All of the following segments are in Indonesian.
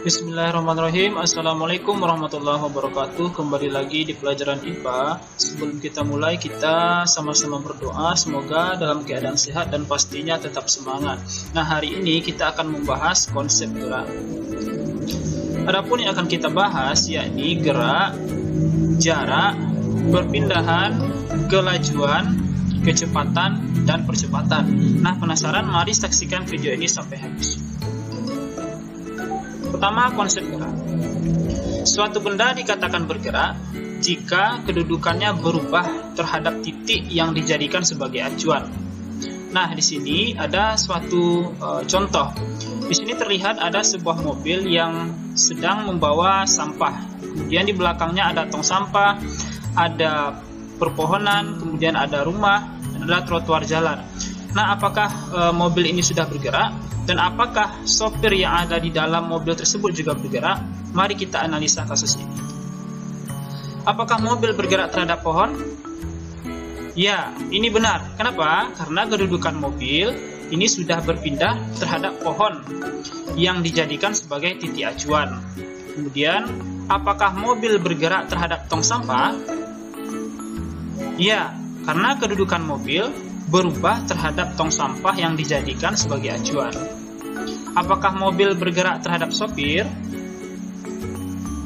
Bismillahirrahmanirrahim. Assalamualaikum warahmatullahi wabarakatuh. Kembali lagi di pelajaran IPA. Sebelum kita mulai, kita sama-sama berdoa semoga dalam keadaan sehat dan pastinya tetap semangat. Nah, hari ini kita akan membahas konsep gerak. Adapun yang akan kita bahas yakni gerak, jarak, perpindahan, kelajuan, kecepatan, dan percepatan. Nah, penasaran? Mari saksikan video ini sampai habis. Pertama, konsep gerak. Suatu benda dikatakan bergerak jika kedudukannya berubah terhadap titik yang dijadikan sebagai acuan. Nah, di sini ada suatu contoh. Di sini terlihat ada sebuah mobil yang sedang membawa sampah. Kemudian di belakangnya ada tong sampah, ada perpohonan, kemudian ada rumah, dan ada trotoar jalan. Nah, apakah mobil ini sudah bergerak? Dan apakah sopir yang ada di dalam mobil tersebut juga bergerak? Mari kita analisa kasus ini. Apakah mobil bergerak terhadap pohon? Ya, ini benar. Kenapa? Karena kedudukan mobil ini sudah berpindah terhadap pohon yang dijadikan sebagai titik acuan. Kemudian, apakah mobil bergerak terhadap tong sampah? Ya, karena kedudukan mobil berubah terhadap tong sampah yang dijadikan sebagai acuan. Apakah mobil bergerak terhadap sopir?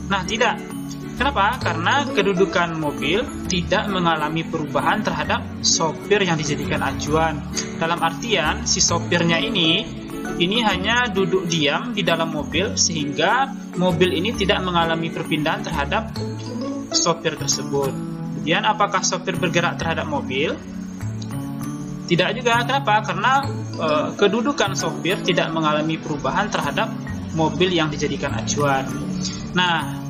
Nah, tidak. Kenapa? Karena kedudukan mobil tidak mengalami perubahan terhadap sopir yang dijadikan acuan. Dalam artian, si sopirnya ini hanya duduk diam di dalam mobil sehingga mobil ini tidak mengalami perpindahan terhadap sopir tersebut. Kemudian, apakah sopir bergerak terhadap mobil? Tidak juga. Kenapa? Karena kedudukan sopir tidak mengalami perubahan terhadap mobil yang dijadikan acuan. Nah,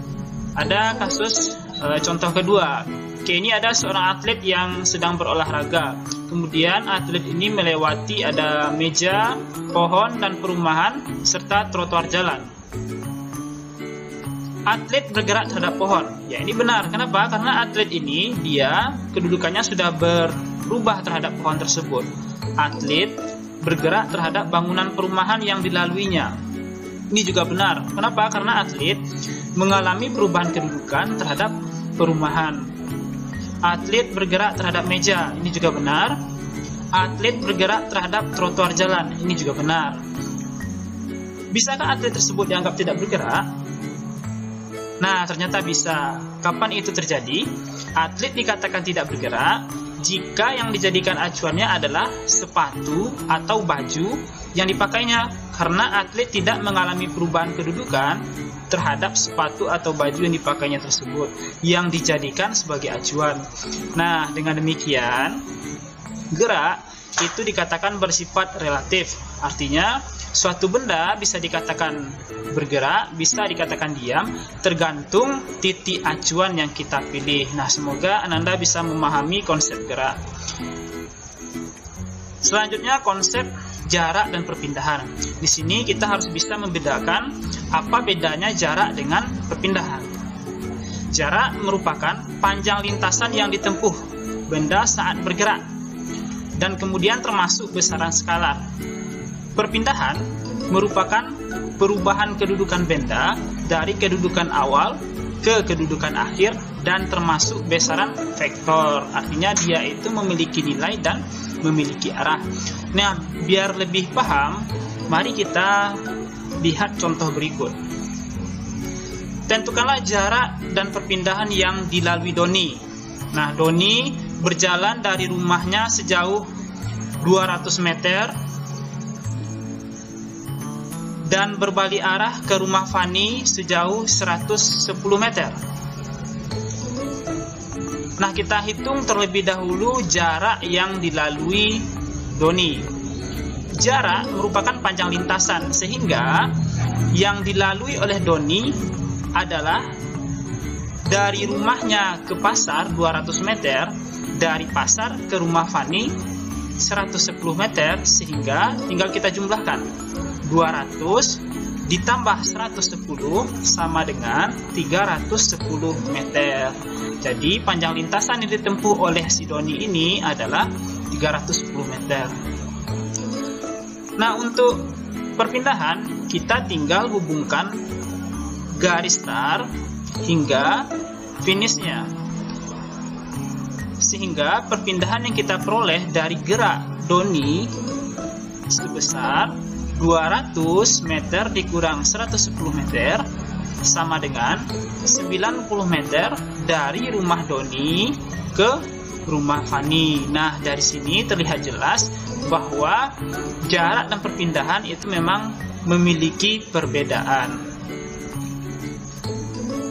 ada kasus contoh kedua. Oke, ini ada seorang atlet yang sedang berolahraga. Kemudian atlet ini melewati ada meja, pohon, dan perumahan serta trotoar jalan. Atlet bergerak terhadap pohon. Ya, ini benar. Kenapa? Karena atlet ini dia kedudukannya sudah berubah terhadap pohon tersebut. Atlet bergerak terhadap bangunan perumahan yang dilaluinya. Ini juga benar. Kenapa? Karena atlet mengalami perubahan kedudukan terhadap perumahan. Atlet bergerak terhadap meja. Ini juga benar. Atlet bergerak terhadap trotoar jalan. Ini juga benar. Bisakah atlet tersebut dianggap tidak bergerak? Nah, ternyata bisa. Kapan itu terjadi? Atlet dikatakan tidak bergerak jika yang dijadikan acuannya adalah sepatu atau baju yang dipakainya, karena atlet tidak mengalami perubahan kedudukan terhadap sepatu atau baju yang dipakainya tersebut yang dijadikan sebagai acuan. Nah, dengan demikian gerak itu dikatakan bersifat relatif. Artinya suatu benda bisa dikatakan bergerak, bisa dikatakan diam, tergantung titik acuan yang kita pilih. Nah, semoga Anda bisa memahami konsep gerak. Selanjutnya, konsep jarak dan perpindahan. Di sini kita harus bisa membedakan apa bedanya jarak dengan perpindahan. Jarak merupakan panjang lintasan yang ditempuh benda saat bergerak dan kemudian termasuk besaran skalar. Perpindahan merupakan perubahan kedudukan benda dari kedudukan awal ke kedudukan akhir dan termasuk besaran vektor. Artinya dia itu memiliki nilai dan memiliki arah. Nah, biar lebih paham, mari kita lihat contoh berikut. Tentukanlah jarak dan perpindahan yang dilalui Doni. Nah, Doni berjalan dari rumahnya sejauh 200 meter dan berbalik arah ke rumah Fani sejauh 110 meter. Nah, kita hitung terlebih dahulu jarak yang dilalui Doni. Jarak merupakan panjang lintasan, sehingga yang dilalui oleh Doni adalah dari rumahnya ke pasar 200 meter, dari pasar ke rumah Fani 110 meter, sehingga tinggal kita jumlahkan. 200 ditambah 110 sama dengan 310 meter. Jadi panjang lintasan yang ditempuh oleh si Doni ini adalah 310 meter. Nah, untuk perpindahan kita tinggal hubungkan garis start hingga finishnya. Sehingga perpindahan yang kita peroleh dari gerak Doni sebesar 200 meter dikurang 110 meter sama dengan 90 meter dari rumah Doni ke rumah Fani. Nah, dari sini terlihat jelas bahwa jarak dan perpindahan itu memang memiliki perbedaan.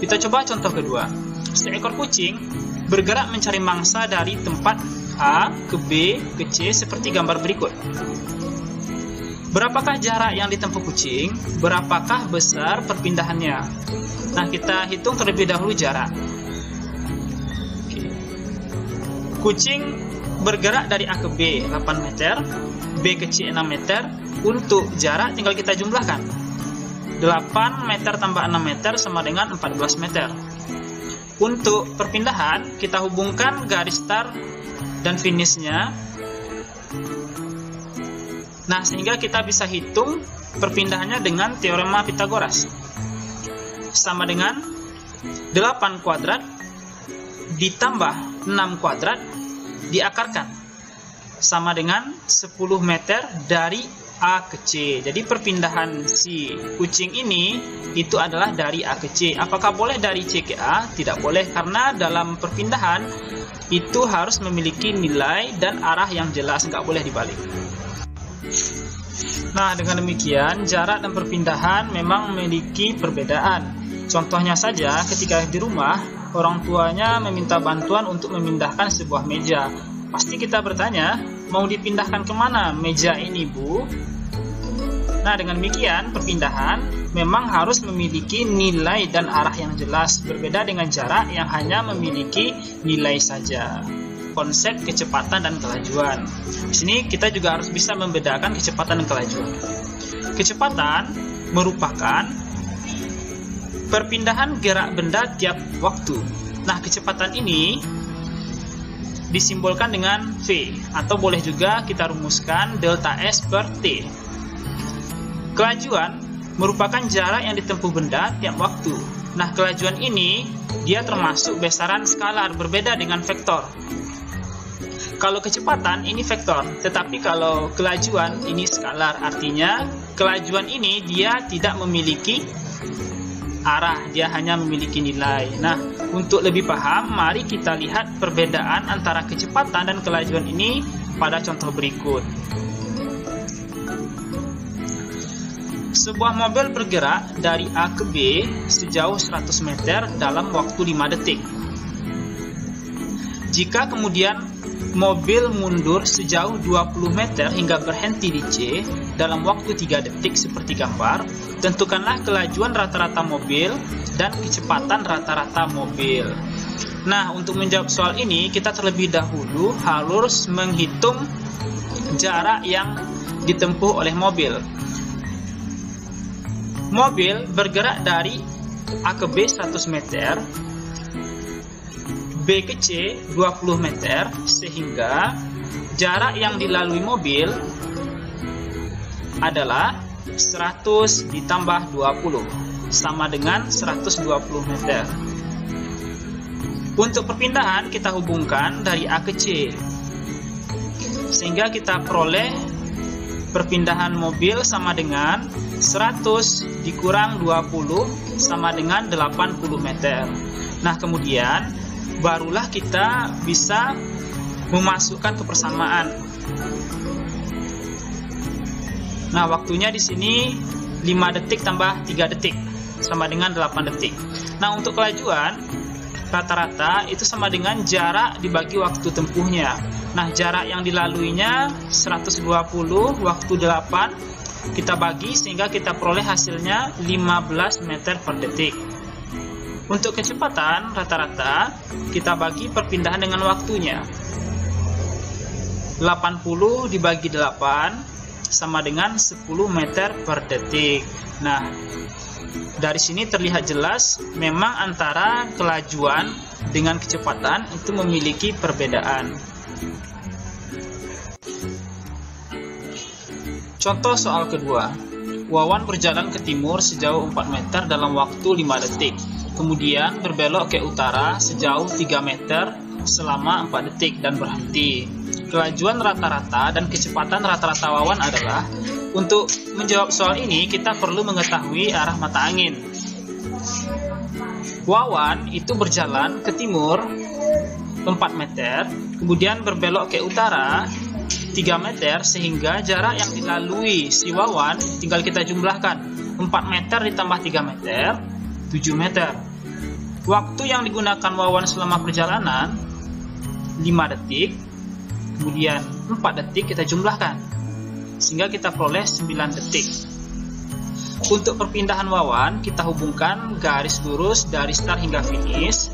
Kita coba contoh kedua. Seekor kucing bergerak mencari mangsa dari tempat A ke B ke C seperti gambar berikut. Berapakah jarak yang ditempuh kucing? Berapakah besar perpindahannya? Nah, kita hitung terlebih dahulu jarak. Kucing bergerak dari A ke B 8 meter, B ke C 6 meter. Untuk jarak tinggal kita jumlahkan. 8 meter tambah 6 meter sama dengan 14 meter. Untuk perpindahan, kita hubungkan garis start dan finishnya. Nah, sehingga kita bisa hitung perpindahannya dengan teorema Pythagoras. Sama dengan 8 kuadrat ditambah 6 kuadrat diakarkan. Sama dengan 10 meter dari A ke C. Jadi perpindahan si kucing ini itu adalah dari A ke C. Apakah boleh dari C ke A? Tidak boleh, karena dalam perpindahan itu harus memiliki nilai dan arah yang jelas, nggak boleh dibalik. Nah, dengan demikian jarak dan perpindahan memang memiliki perbedaan. Contohnya saja ketika di rumah orang tuanya meminta bantuan untuk memindahkan sebuah meja. Pasti kita bertanya, mau dipindahkan kemana meja ini, Bu? Nah, dengan demikian perpindahan memang harus memiliki nilai dan arah yang jelas, berbeda dengan jarak yang hanya memiliki nilai saja. Konsep kecepatan dan kelajuan. Di sini kita juga harus bisa membedakan kecepatan dan kelajuan. Kecepatan merupakan perpindahan gerak benda tiap waktu. Nah, kecepatan ini disimbolkan dengan V, atau boleh juga kita rumuskan delta S per T. Kelajuan merupakan jarak yang ditempuh benda tiap waktu. Nah, kelajuan ini dia termasuk besaran skalar, berbeda dengan vektor. Kalau kecepatan ini vektor, tetapi kalau kelajuan ini skalar, artinya kelajuan ini dia tidak memiliki arah, dia hanya memiliki nilai. Nah, untuk lebih paham, mari kita lihat perbedaan antara kecepatan dan kelajuan ini pada contoh berikut. Sebuah mobil bergerak dari A ke B sejauh 100 meter dalam waktu 5 detik. Jika kemudian mobil mundur sejauh 20 meter hingga berhenti di C dalam waktu 3 detik seperti gambar, tentukanlah kelajuan rata-rata mobil dan kecepatan rata-rata mobil. Nah, untuk menjawab soal ini, kita terlebih dahulu harus menghitung jarak yang ditempuh oleh mobil. Mobil bergerak dari A ke B 100 meter, B ke C 20 meter, sehingga jarak yang dilalui mobil adalah 100 ditambah 20 sama dengan 120 meter. Untuk perpindahan kita hubungkan dari A ke C, sehingga kita peroleh perpindahan mobil sama dengan 100 dikurang 20 sama dengan 80 meter. Nah, kemudian barulah kita bisa memasukkan kebersamaan. Nah, waktunya di sini 5 detik tambah 3 detik sama dengan 8 detik. Nah, untuk kelajuan rata-rata itu sama dengan jarak dibagi waktu tempuhnya. Nah, jarak yang dilaluinya 120, waktu 8 kita bagi sehingga kita peroleh hasilnya 15 meter per detik. Untuk kecepatan rata-rata kita bagi perpindahan dengan waktunya. 80 dibagi 8 sama dengan 10 meter per detik. Nah, dari sini terlihat jelas memang antara kelajuan dengan kecepatan itu memiliki perbedaan. Contoh soal kedua. Wawan berjalan ke timur sejauh 4 meter dalam waktu 5 detik. Kemudian berbelok ke utara sejauh 3 meter selama 4 detik dan berhenti. Kelajuan rata-rata dan kecepatan rata-rata Wawan adalah, untuk menjawab soal ini kita perlu mengetahui arah mata angin. Wawan itu berjalan ke timur 4 meter, kemudian berbelok ke utara 3 meter, sehingga jarak yang dilalui si Wawan tinggal kita jumlahkan. 4 meter ditambah 3 meter, 7 meter. Waktu yang digunakan Wawan selama perjalanan 5 detik, kemudian 4 detik kita jumlahkan, sehingga kita peroleh 9 detik. Untuk perpindahan Wawan, kita hubungkan garis lurus dari start hingga finish,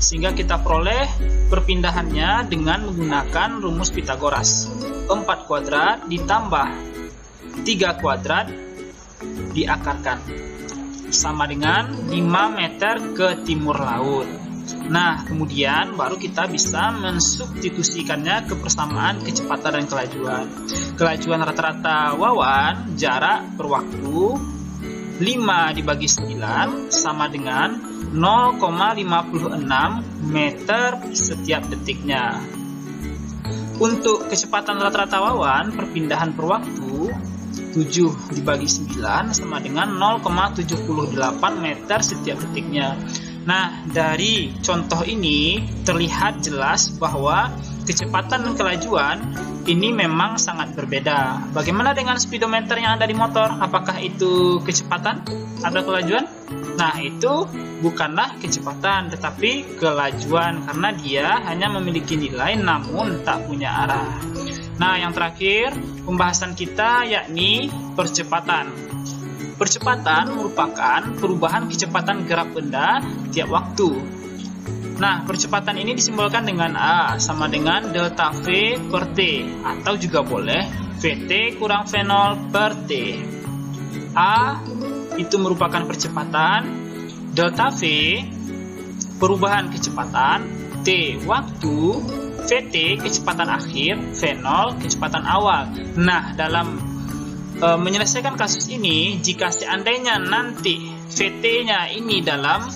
sehingga kita peroleh perpindahannya dengan menggunakan rumus Pythagoras. 4 kuadrat ditambah 3 kuadrat diakarkan, sama dengan 5 meter ke timur laut. Nah, kemudian baru kita bisa mensubstitusikannya ke persamaan kecepatan dan kelajuan. Kelajuan rata-rata Wawan, jarak per waktu 5 dibagi 9 sama dengan 0,56 meter setiap detiknya. Untuk kecepatan rata-rata Wawan, perpindahan per waktu 7 dibagi 9 sama dengan 0,78 meter setiap detiknya. Nah, dari contoh ini terlihat jelas bahwa kecepatan dan kelajuan ini memang sangat berbeda. Bagaimana dengan speedometer yang ada di motor? Apakah itu kecepatan atau kelajuan? Nah, itu bukanlah kecepatan tetapi kelajuan, karena dia hanya memiliki nilai namun tak punya arah. Nah, yang terakhir pembahasan kita yakni percepatan. Percepatan merupakan perubahan kecepatan gerak benda tiap waktu. Nah, percepatan ini disimbolkan dengan A sama dengan delta V per T, atau juga boleh VT kurang V0 per T. A itu merupakan percepatan, delta V perubahan kecepatan, T waktu, VT kecepatan akhir, V0 kecepatan awal. Nah, dalam menyelesaikan kasus ini, jika seandainya nanti VT-nya ini dalam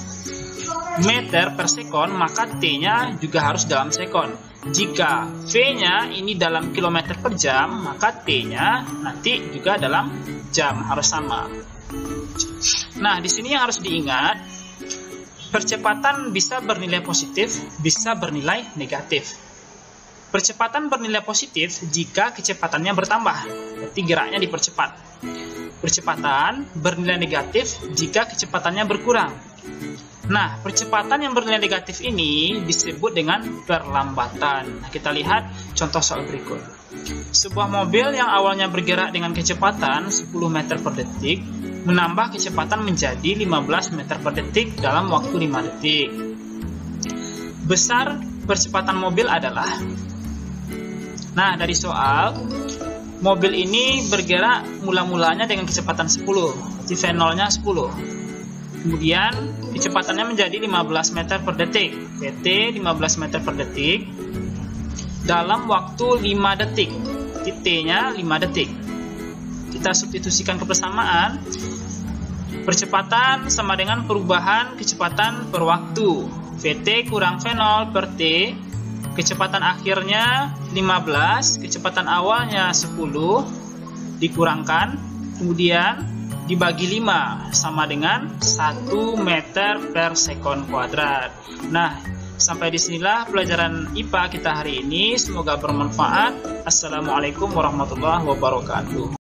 meter per sekon, maka T-nya juga harus dalam sekon. Jika V-nya ini dalam kilometer per jam, maka T-nya nanti juga dalam jam, harus sama. Nah, di sini yang harus diingat, percepatan bisa bernilai positif, bisa bernilai negatif. Percepatan bernilai positif jika kecepatannya bertambah, berarti geraknya dipercepat. Percepatan bernilai negatif jika kecepatannya berkurang. Nah, percepatan yang bernilai negatif ini disebut dengan perlambatan. Nah, kita lihat contoh soal berikut. Sebuah mobil yang awalnya bergerak dengan kecepatan 10 meter per detik, menambah kecepatan menjadi 15 meter per detik dalam waktu 5 detik. Besar percepatan mobil adalah, nah, dari soal, mobil ini bergerak mula-mulanya dengan kecepatan 10, berarti V0-nya 10. Kemudian kecepatannya menjadi 15 meter per detik, VT 15 meter per detik, dalam waktu 5 detik, T-nya 5 detik. Kita substitusikan ke persamaan, percepatan sama dengan perubahan kecepatan per waktu, VT kurang V0 per T, kecepatan akhirnya 15, kecepatan awalnya 10, dikurangkan, kemudian dibagi 5, sama dengan 1 meter per sekon kuadrat. Nah, sampai disinilah pelajaran IPA kita hari ini. Semoga bermanfaat. Assalamualaikum warahmatullahi wabarakatuh.